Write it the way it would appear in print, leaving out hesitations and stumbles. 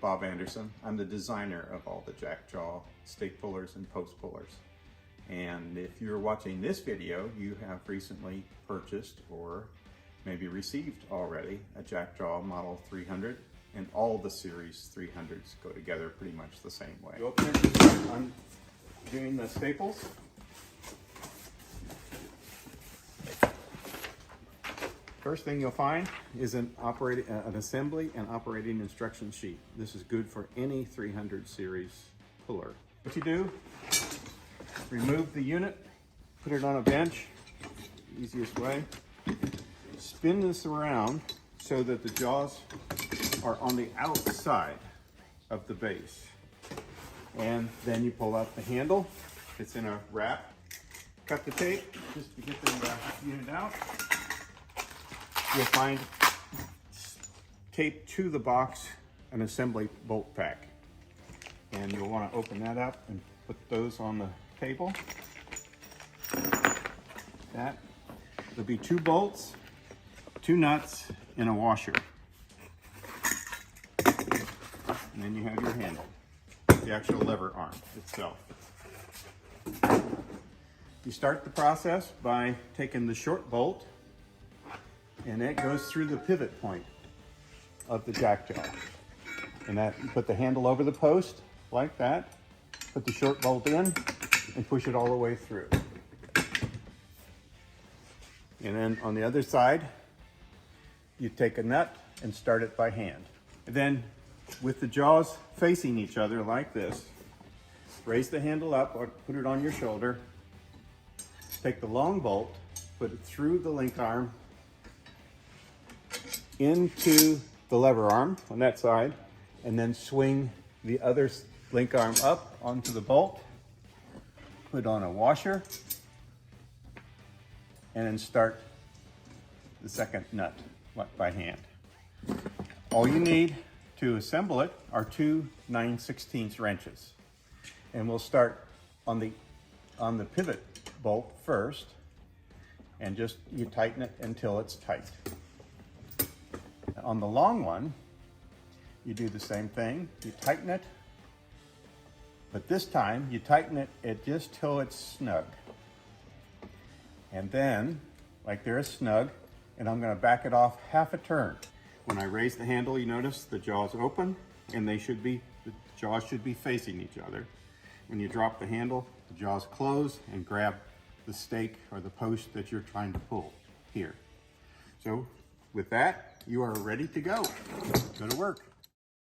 Bob Anderson. I'm the designer of all the JackJaw stake pullers and post pullers. And if you're watching this video, you have recently purchased or maybe received already a JackJaw Model 300, and all the Series 300s go together pretty much the same way. You open it, I'm doing the staples. First thing you'll find is an assembly and operating instruction sheet. This is good for any 300 series puller. What you do, remove the unit, put it on a bench, easiest way. Spin this around so that the jaws are on the outside of the base. And then you pull out the handle. It's in a wrap. Cut the tape just to get the unit out. You'll find taped to the box an assembly bolt pack. And you'll want to open that up and put those on the table. There'll be 2 bolts, 2 nuts, and a washer. And then you have your handle, the actual lever arm itself. You start the process by taking the short bolt, and that goes through the pivot point of the JackJaw. And that, you put the handle over the post like that, put the short bolt in, and push it all the way through. And then on the other side, you take a nut and start it by hand. And then with the jaws facing each other like this, raise the handle up or put it on your shoulder, take the long bolt, put it through the link arm, into the lever arm on that side, and then swing the other link arm up onto the bolt, put on a washer, and then start the second nut by hand. All you need to assemble it are 2 9/16 wrenches. And we'll start on the pivot bolt first, and just you tighten it until it's tight. On the long one, you do the same thing. You tighten it, but this time you tighten it just till it's snug. And then, like there is snug, and I'm going to back it off half a turn. When I raise the handle, you notice the jaws open, and the jaws should be facing each other. When you drop the handle, the jaws close and grab the stake or the post that you're trying to pull here. So with that, you are ready to go. Go to work.